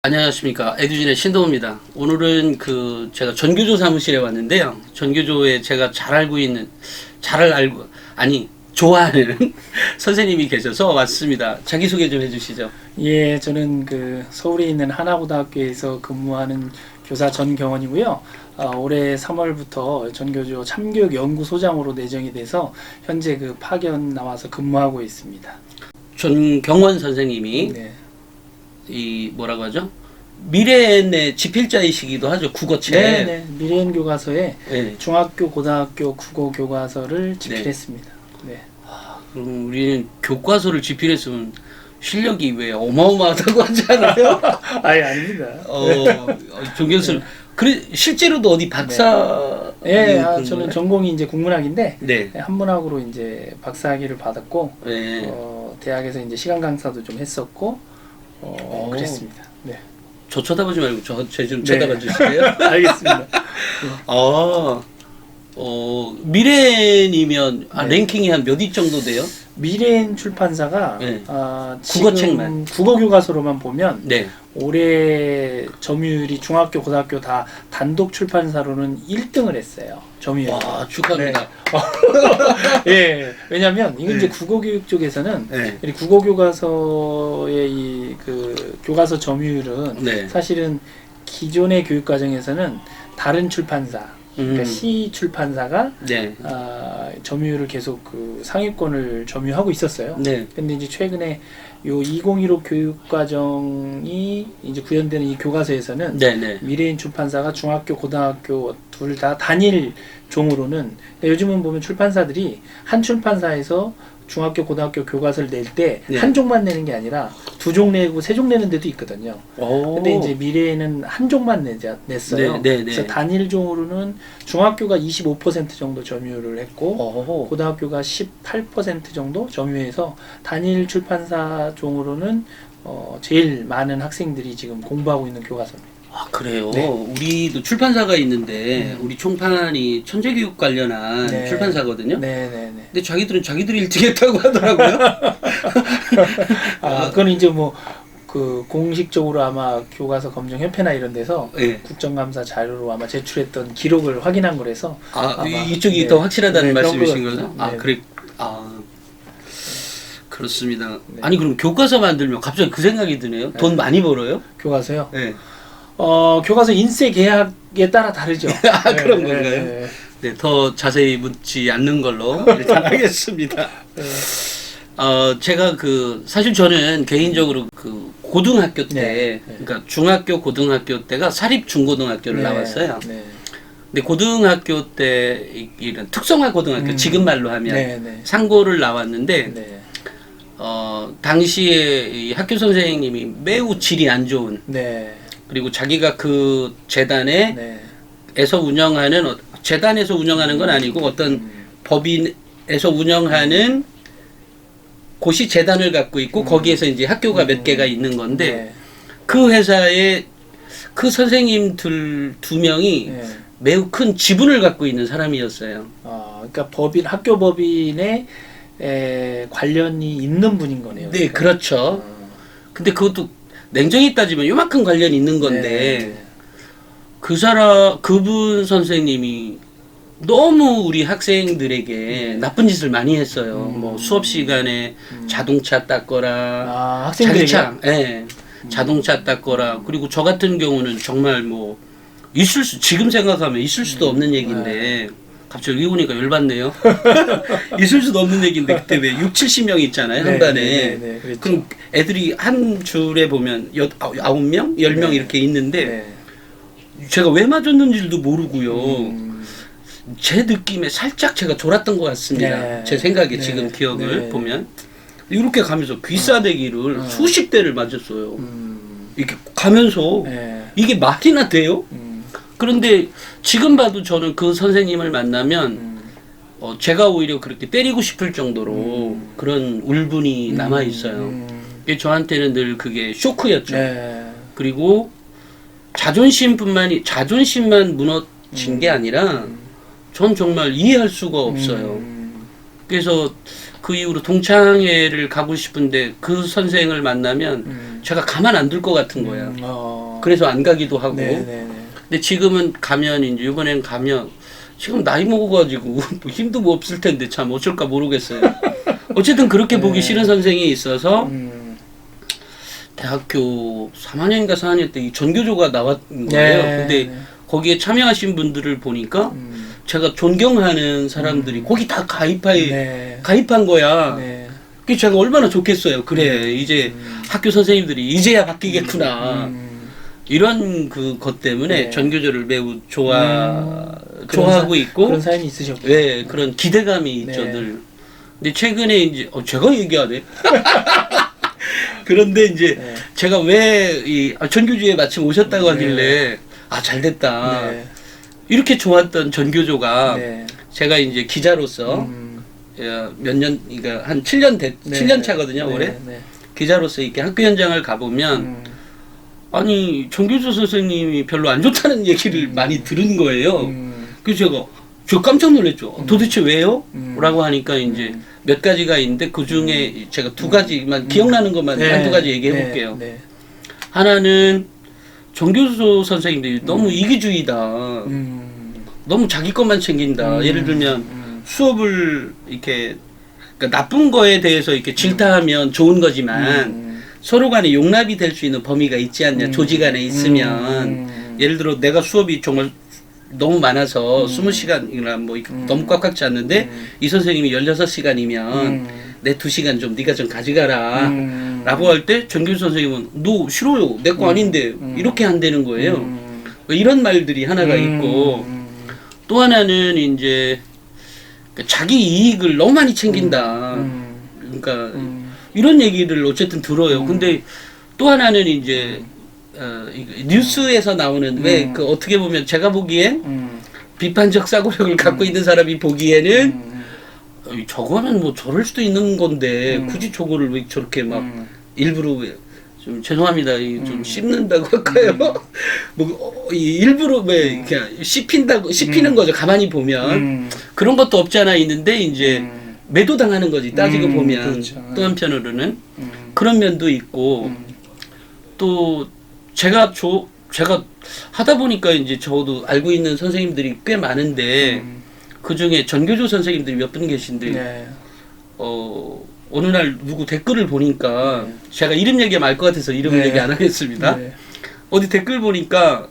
안녕하십니까. 에듀진의 신동호입니다. 오늘은 제가 전교조 사무실에 왔는데요. 전교조에 제가 좋아하는 선생님이 계셔서 왔습니다. 자기소개 좀 해주시죠. 예, 저는 서울에 있는 하나고등학교에서 근무하는 교사 전경원이고요. 올해 3월부터 전교조 참교육연구소장으로 내정이 돼서 현재 파견 나와서 근무하고 있습니다. 전경원 선생님이 네. 뭐라고 하죠? 미래의 지필자이시기도 하죠. 국어책. 네, 미래엔 교과서에 네. 중학교, 고등학교 국어 교과서를 집필했습니다. 네. 그럼 우리는 교과서를 집필했으면 실력이 왜 어마어마하다고 하지 않아요? 아예 아닙니다. 정 교수, 그래 실제로도 어디 박사? 예, 저는 전공이 이제 국문학인데 네. 한문학으로 이제 박사학위를 받았고, 네. 대학에서 이제 시간 강사도 좀 했었고, 그랬습니다. 네. 저 쳐다보지 말고 제 좀 네. 쳐다봐 주실래요? 알겠습니다. 미래니면 네. 랭킹이 한 몇 위 정도 돼요? 미래엔 출판사가 네. 국어책만 국어 교과서로만 보면 네. 올해 점유율이 중학교, 고등학교 다 단독 출판사로는 1등을 했어요. 점유율. 와, 축하합니다. 예, 왜냐면 이건 이제 네. 국어교육 쪽에서는 네. 이 국어 교과서의 이 교과서 점유율은 네. 사실은 기존의 교육 과정에서는 다른 출판사, 그러니까 음. 시 출판사가 네. 점유율을 계속 상위권을 점유하고 있었어요. 네. 근데 이제 최근에 요 2015 교육과정이 이제 구현되는 이 교과서에서는 네. 네. 미래인 출판사가 중학교, 고등학교 둘 다 단일 종으로는, 요즘은 보면 출판사들이 한 출판사에서 중학교, 고등학교 교과서를 낼 때 네. 한 종만 내는 게 아니라 두 종 내고 세 종 내는 데도 있거든요. 근데 이제 미래에는 한 종만 냈어요. 네. 그래서 단일 종으로는 중학교가 25% 정도 점유를 했고, 고등학교가 18% 정도 점유해서 단일 출판사 종으로는 제일 많은 학생들이 지금 공부하고 있는 교과서입니다. 아, 그래요? 네. 우리도 출판사가 있는데 우리 총판이 천재교육 관련한 네. 출판사거든요. 네네네. 근데 자기들이 1등 했다고 하더라고요. 그건 이제 공식적으로 아마 교과서 검정협회나 이런 데서 네. 국정감사 자료로 아마 제출했던 기록을 확인한 거라서 아마, 이쪽이 네. 더 확실하다는 네, 그런 말씀이신 것 거죠? 같습니다. 네. 그래. 그렇습니다. 네. 아니, 그럼 교과서 만들면 갑자기 그 생각이 드네요. 돈 많이 벌어요? 교과서요? 네. 교과서 인쇄 계약에 따라 다르죠. 그런 건가요? 네, 더 자세히 묻지 않는 걸로 일단 하겠습니다. 제가 사실 저는 개인적으로 고등학교 때, 그러니까 중학교, 고등학교 때가 사립 중고등학교를 나왔어요. 네. 근데 고등학교 때 이런 특성화 고등학교, 지금 말로 하면 상고를 나왔는데, 네. 당시에 이 학교 선생님이 매우 질이 안 좋은, 네. 그리고 자기가 그 재단에서 운영하는, 재단에서 운영하는 건 아니고 어떤 법인에서 운영하는 곳이 재단을 갖고 있고 거기에서 이제 학교가 몇 개가 있는 건데 그 회사에 그 선생님들 2명이 매우 큰 지분을 갖고 있는 사람이었어요. 그러니까 학교 법인에 관련이 있는 분인 거네요. 네, 그렇죠. 근데 그것도 냉정히 따지면 요만큼 관련이 있는 건데 그분 선생님이 너무 우리 학생들에게 나쁜 짓을 많이 했어요. 뭐 수업 시간에 자동차 닦거라, 학생들에게? 자동차 닦거라. 그리고 저 같은 경우는 정말 지금 생각하면 있을 수도 없는 얘기인데 갑자기 여기 오니까 열받네요. 있을 수도 없는 얘기인데 그때 왜 60-70명 있잖아요, 한 반에. 그렇죠. 그럼 애들이 한 줄에 보면 9명? 10명 이렇게 있는데 제가 왜 맞았는지도 모르고요. 제 느낌에 살짝 제가 졸았던 것 같습니다. 제 생각에 지금 기억을 보면. 이렇게 가면서 귀싸대기를 수십 대를 맞았어요. 이렇게 가면서 이게 말이나 돼요? 그런데 지금 봐도 저는 그 선생님을 만나면 제가 오히려 그렇게 때리고 싶을 정도로 그런 울분이 남아 있어요. 저한테는 늘 그게 쇼크였죠. 그리고 자존심만 무너진 게 아니라 전 정말 이해할 수가 없어요. 그래서 그 이후로 동창회를 가고 싶은데 그 선생을 만나면 제가 가만 안 둘 것 같은 거야. 그래서 안 가기도 하고. 근데 지금은 가면 이제 이번엔 가면 지금 나이 먹어가지고 뭐 힘도 뭐 없을 텐데 참 어쩔까 모르겠어요. 어쨌든 그렇게 보기 싫은 선생이 있어서 대학교 3학년인가 4학년 때 이 전교조가 나왔는 거예요. 근데 거기에 참여하신 분들을 보니까 제가 존경하는 사람들이 거기 다 가입한 거야. 그래서 제가 얼마나 좋겠어요. 그래 이제 학교 선생님들이 이제야 바뀌겠구나. 이런 것 때문에 전교조를 매우 좋아하고 있고 그런 사연이 있으셨고, 네, 그런 기대감이 있죠 늘. 근데 최근에 이제 제가 얘기하네. 그런데 이제 제가 왜 이 전교조에 마침 오셨다고 하길래 잘됐다. 이렇게 좋았던 전교조가 제가 이제 기자로서 몇 년, 그러니까 한 7년 차거든요, 올해. 기자로서 이렇게 학교 현장을 가보면 아니 전교조 선생님이 별로 안 좋다는 얘기를 많이 들은 거예요. 그래서 제가 깜짝 놀랐죠. 도대체 왜요? 라고 하니까 이제 몇 가지가 있는데 그 중에 제가 두 가지만 기억나는 것만 한두 가지 얘기해 볼게요. 하나는 전교조 선생님들이 너무 이기주의다. 너무 자기 것만 챙긴다. 예를 들면 수업을 이렇게 그러니까 나쁜 거에 대해서 이렇게 질타하면 좋은 거지만 서로 간에 용납이 될 수 있는 범위가 있지 않냐. 조직 안에 있으면 예를 들어 내가 수업이 정말 너무 많아서 20시간이나 뭐 너무 꽉꽉 찼는데 이 선생님이 16시간이면 내 2시간 좀 네가 좀 가져가라 라고 할 때 전교수 선생님은 너 싫어요. 내 거 아닌데 이렇게 한다는 거예요. 이런 말들이 하나가 있고 또 하나는 이제 자기 이익을 너무 많이 챙긴다. 그러니까 이런 얘기를 어쨌든 들어요. 근데 또 하나는 이제 뉴스에서 나오는 왜 그 어떻게 보면 제가 보기엔 비판적 사고력을 갖고 있는 사람이 보기에는 저거는 뭐 저럴 수도 있는 건데 굳이 저거를 왜 저렇게 막 일부러 좀 죄송합니다. 좀 씹는다고 할까요? 뭐 일부러 왜 그냥 씹히는 거죠. 가만히 보면 그런 것도 없지 않아 있는데 이제 매도당하는 거지. 따지고 보면 그렇죠. 또 한편으로는 그런 면도 있고 또 제가 하다 보니까 이제 저도 알고 있는 선생님들이 꽤 많은데 그 중에 전교조 선생님들이 몇 분 계신데 어느 날 누구 댓글을 보니까 제가 이름 얘기하면 알 것 같아서 이름을 얘기 안 하겠습니다. 어디 댓글 보니까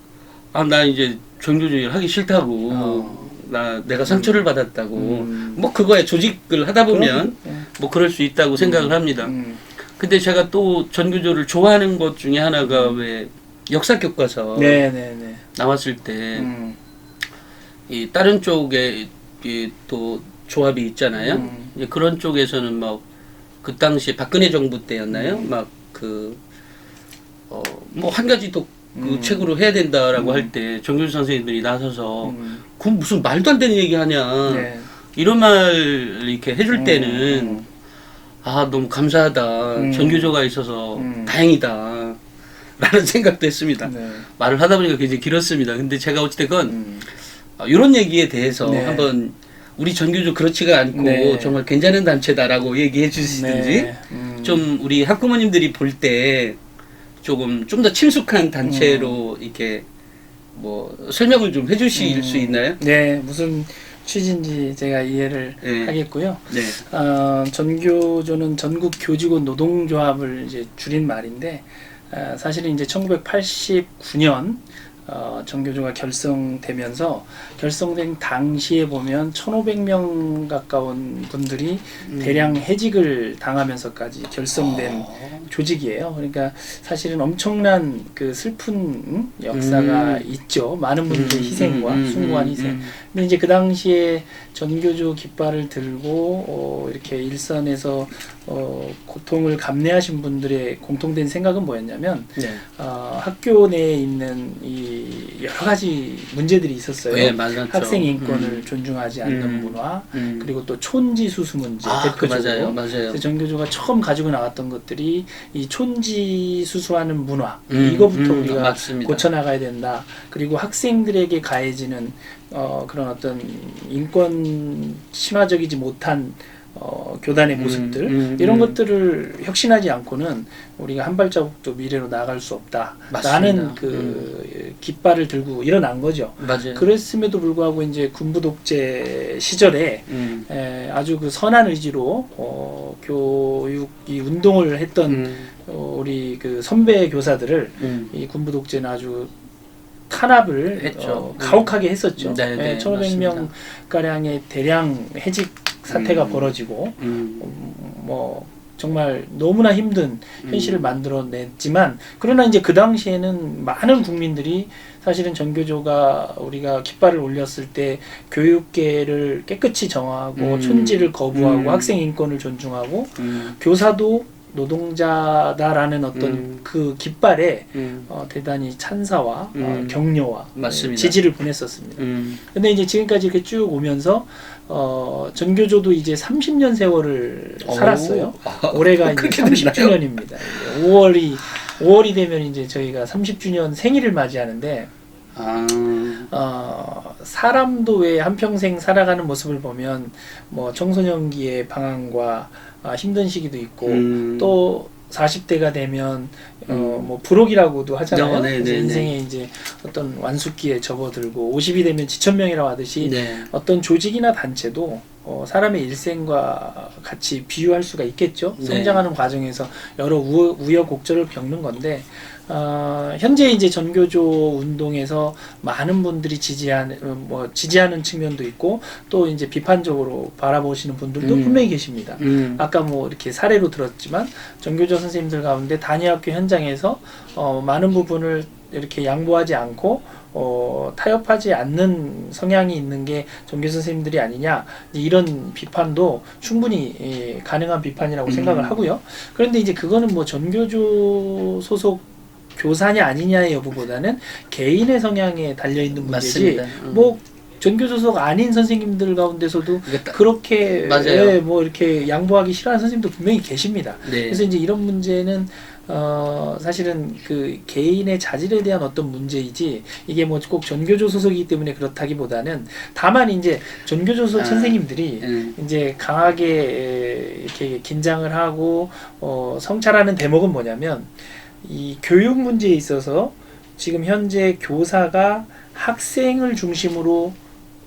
나 이제 전교조 일 하기 싫다고 내가 상처를 받았다고 뭐 그거에 조직을 하다 보면 뭐 그럴 수 있다고 생각을 합니다. 근데 제가 또 전교조를 좋아하는 것 중에 하나가 왜 역사 교과서 나왔을 때 이 다른 쪽에 또 조합이 있잖아요. 이제 그런 쪽에서는 막 그 당시 박근혜 정부 때였나요? 막 뭐 한 가지 더 그 책으로 해야 된다라고 할 때 전교조 선생님들이 나서서 그 무슨 말도 안 되는 얘기 하냐 이런 말 이렇게 해줄 때는 너무 감사하다. 전교조가 있어서 다행이다. 라는 생각도 했습니다. 말을 하다 보니까 굉장히 길었습니다. 근데 제가 어찌됐건 이런 얘기에 대해서 한번 우리 전교조 그렇지가 않고 정말 괜찮은 단체다라고 얘기해 주시든지 좀 우리 학부모님들이 볼 때 좀 더 친숙한 단체로 이렇게 뭐 설명을 좀 해주실 수 있나요? 네, 무슨 취지인지 제가 이해를 하겠고요. 전교조는 전국 교직원 노동조합을 이제 줄인 말인데 사실은 이제 1989년 전교조가 결성되면서 결성된 당시에 보면 1,500명 가까운 분들이 대량 해직을 당하면서까지 결성된 조직이에요. 그러니까 사실은 엄청난 그 슬픈 역사가 있죠. 많은 분들의 희생과 숭고한 희생. 근데 이제 그 당시에 전교조 깃발을 들고 이렇게 일선에서 고통을 감내하신 분들의 공통된 생각은 뭐였냐면 학교 내에 있는 이 여러 가지 문제들이 있었어요. 학생 인권을 존중하지 않는 문화, 그리고 또 촌지수수 문제 대표적으로. 맞아요. 전교조가 처음 가지고 나왔던 것들이 이 촌지수수하는 문화, 이거부터 우리가 맞습니다. 고쳐나가야 된다. 그리고 학생들에게 가해지는 그런 어떤 인권 심화적이지 못한 교단의 모습들 이런 것들을 혁신하지 않고는 우리가 한 발자국도 미래로 나아갈 수 없다라는 그 깃발을 들고 일어난 거죠. 맞아요. 그랬음에도 불구하고 이제 군부 독재 시절에 아주 그 선한 의지로 교육 이 운동을 했던 우리 그 선배 교사들을 이 군부 독재는 아주 탄압을 했죠. 가혹하게 했었죠. 네, 네, 1,500명 가량의 대량 해직 사태가 벌어지고 뭐 정말 너무나 힘든 현실을 만들어냈지만 그러나 이제 그 당시에는 많은 국민들이 사실은 전교조가 우리가 깃발을 올렸을 때 교육계를 깨끗이 정화하고 촌지를 거부하고 학생 인권을 존중하고 교사도 노동자다라는 어떤 그 깃발에 대단히 찬사와 격려와 맞습니다. 지지를 보냈었습니다. 근데 이제 지금까지 이렇게 쭉 오면서 전교조도 이제 30년 세월을 살았어요. 올해가 이제 30주년입니다. 5월이 되면 이제 저희가 30주년 생일을 맞이하는데 사람도 왜 한평생 살아가는 모습을 보면 뭐 청소년기의 방황과 힘든 시기도 있고 또 40대가 되면 뭐 불혹이라고도 하잖아요. 그래서 인생의 이제 어떤 완숙기에 접어들고 50이 되면 지천명이라고 하듯이 어떤 조직이나 단체도 사람의 일생과 같이 비유할 수가 있겠죠. 성장하는 과정에서 여러 우여곡절을 겪는 건데 현재 이제 전교조 운동에서 많은 분들이 지지하는 측면도 있고 또 이제 비판적으로 바라보시는 분들도 분명히 계십니다. 아까 뭐 이렇게 사례로 들었지만 전교조 선생님들 가운데 단위학교 현장에서 많은 부분을 이렇게 양보하지 않고 타협하지 않는 성향이 있는 게 전교 선생님들이 아니냐 이런 비판도 충분히 가능한 비판이라고 생각을 하고요. 그런데 이제 그거는 뭐 전교조 소속 교사냐 아니냐의 여부보다는 개인의 성향에 달려있는 문제지 뭐 전교 소속 아닌 선생님들 가운데서도 그렇게 뭐 이렇게 양보하기 싫어하는 선생님도 분명히 계십니다. 그래서 이제 이런 문제는 사실은 그 개인의 자질에 대한 어떤 문제이지 이게 뭐 꼭 전교조 소속이기 때문에 그렇다기보다는 다만 이제 전교조 소속 선생님들이 이제 강하게 이렇게 긴장을 하고 성찰하는 대목은 뭐냐면 이 교육 문제에 있어서 지금 현재 교사가 학생을 중심으로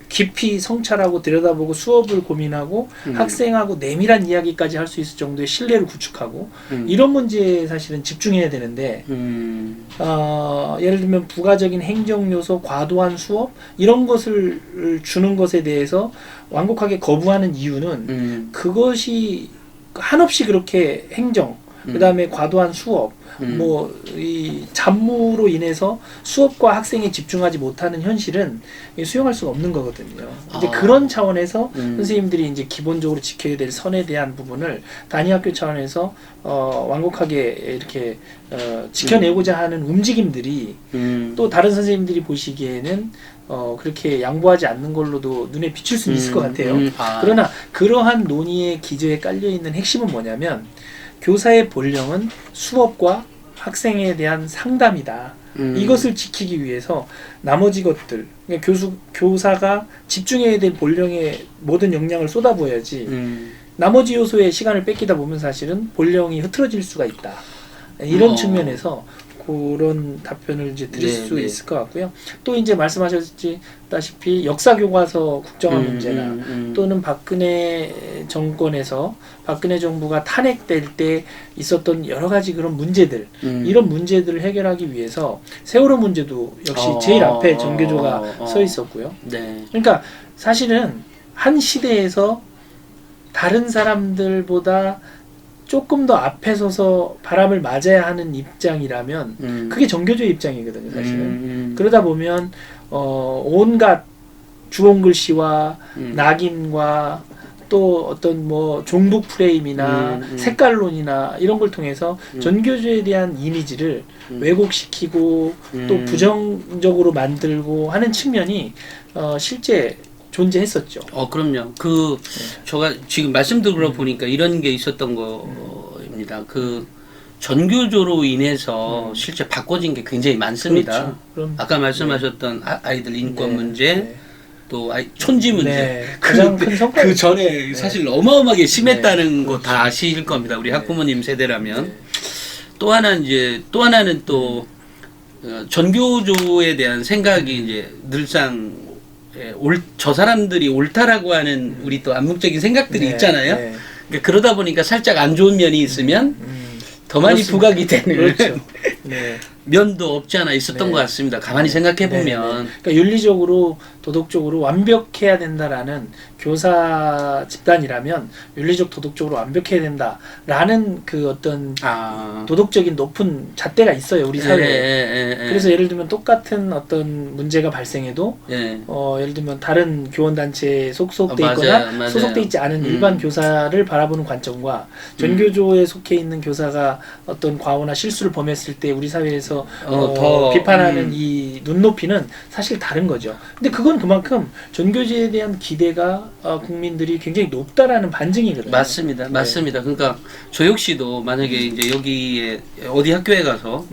깊이 성찰하고 들여다보고 수업을 고민하고 학생하고 내밀한 이야기까지 할 수 있을 정도의 신뢰를 구축하고 이런 문제에 사실은 집중해야 되는데 예를 들면 부가적인 행정 요소, 과도한 수업 이런 것을 주는 것에 대해서 완곡하게 거부하는 이유는 그것이 한없이 그렇게 행정 그 다음에 과도한 수업 뭐 이 잡무로 인해서 수업과 학생에 집중하지 못하는 현실은 수용할 수가 없는 거거든요. 이제 그런 차원에서 선생님들이 이제 기본적으로 지켜야 될 선에 대한 부분을 단위학교 차원에서 완곡하게 이렇게 지켜내고자 하는 움직임들이 또 다른 선생님들이 보시기에는 그렇게 양보하지 않는 걸로도 눈에 비칠 수는 있을 것 같아요. 그러나 그러한 논의의 기저에 깔려 있는 핵심은 뭐냐면 교사의 본령은 수업과 학생에 대한 상담이다. 이것을 지키기 위해서 나머지 것들, 그러니까 교사가 집중해야 될 본령에 모든 역량을 쏟아부어야지 나머지 요소에 시간을 뺏기다 보면 사실은 본령이 흐트러질 수가 있다. 이런 측면에서 그런 답변을 이제 드릴 수 있을 것 같고요. 또 이제 말씀하셨다시피 역사 교과서 국정화 문제나 또는 박근혜 정권에서 박근혜 정부가 탄핵될 때 있었던 여러 가지 그런 문제들 이런 문제들을 해결하기 위해서 세월호 문제도 역시 제일 앞에 전교조가 서 있었고요. 그러니까 사실은 한 시대에서 다른 사람들보다 조금 더 앞에 서서 바람을 맞아야 하는 입장이라면 그게 전교조의 입장이거든요, 사실은. 그러다 보면 온갖 주홍글씨와 낙인과 또 어떤 뭐 종북 프레임이나 색깔론이나 이런 걸 통해서 전교조에 대한 이미지를 왜곡시키고 또 부정적으로 만들고 하는 측면이 실제 존재했었죠. 그럼요. 제가 지금 말씀 들어보니까 이런 게 있었던 겁니다. 전교조로 인해서 실제 바꿔진 게 굉장히 많습니다. 그렇죠. 아까 말씀하셨던 아이들 인권 문제, 또 촌지 문제. 네, 가장 큰 성과. 그 전에 사실 어마어마하게 심했다는 네, 거 다 아실 겁니다. 우리 네. 학부모님 세대라면. 네. 또 하나는 또 전교조에 대한 생각이 이제 늘상 저 사람들이 옳다라고 하는 우리 또 암묵적인 생각들이 네, 있잖아요. 네. 그러니까 그러다 보니까 살짝 안 좋은 면이 있으면 더 많이 그렇습니다. 부각이 되는 그렇죠. 네. 면도 없지 않아 있었던 네. 것 같습니다. 가만히 생각해 보면. 네, 네. 그러니까 윤리적으로 도덕적으로 완벽해야 된다라는 교사 집단이라면 윤리적 도덕적으로 완벽해야 된다라는 그 어떤 도덕적인 높은 잣대가 있어요 우리 사회에. 그래서 예를 들면 똑같은 어떤 문제가 발생해도 예를 들면 다른 교원 단체에 속속돼 있거나 맞아요. 소속돼 있지 않은 일반 교사를 바라보는 관점과 전교조에 속해 있는 교사가 어떤 과오나 실수를 범했을 때 우리 사회에서 더 비판하는 이 눈높이는 사실 다른 거죠. 근데 그건 그만큼 전교조에 대한 기대가 국민들이 굉장히 높다라는 반증이거든요. 맞습니다. 맞습니다. 그러니까 저 역시도 만약에 이제 여기에 어디 학교에 가서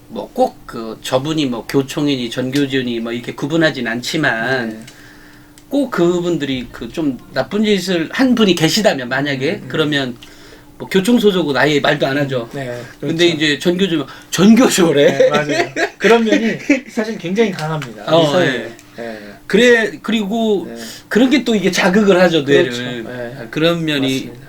뭐 꼭 그 저분이 뭐 교총이니 전교조니 뭐 이렇게 구분하진 않지만 꼭 그분들이 그 좀 나쁜 짓을 한 분이 계시다면 만약에 그러면 뭐 교총 소속은 아예 말도 안 하죠. 네, 그렇죠. 근데 이제 전교조래. 네, 맞아요. 그런 면이 사실 굉장히 강합니다. 이 사회에. 그리고 그런 게 또 이게 자극을 하죠, 뇌를. 그렇죠. 그런 면이 맞습니다.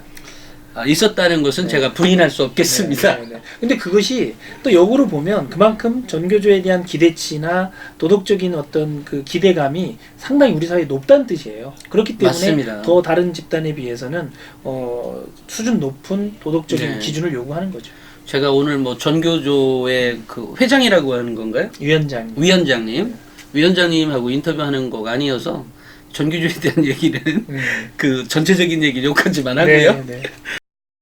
있었다는 것은 제가 부인할 수 없겠습니다. 근데 그것이 또 역으로 보면 그만큼 전교조에 대한 기대치나 도덕적인 어떤 그 기대감이 상당히 우리 사회에 높다는 뜻이에요. 그렇기 때문에 맞습니다. 더 다른 집단에 비해서는 수준 높은 도덕적인 네. 기준을 요구하는 거죠. 제가 오늘 뭐 전교조의 그 회장이라고 하는 건가요? 위원장님하고 인터뷰하는 거가 아니어서 전교조에 대한 얘기는 그 전체적인 얘기 욕하지만 하고요. 네.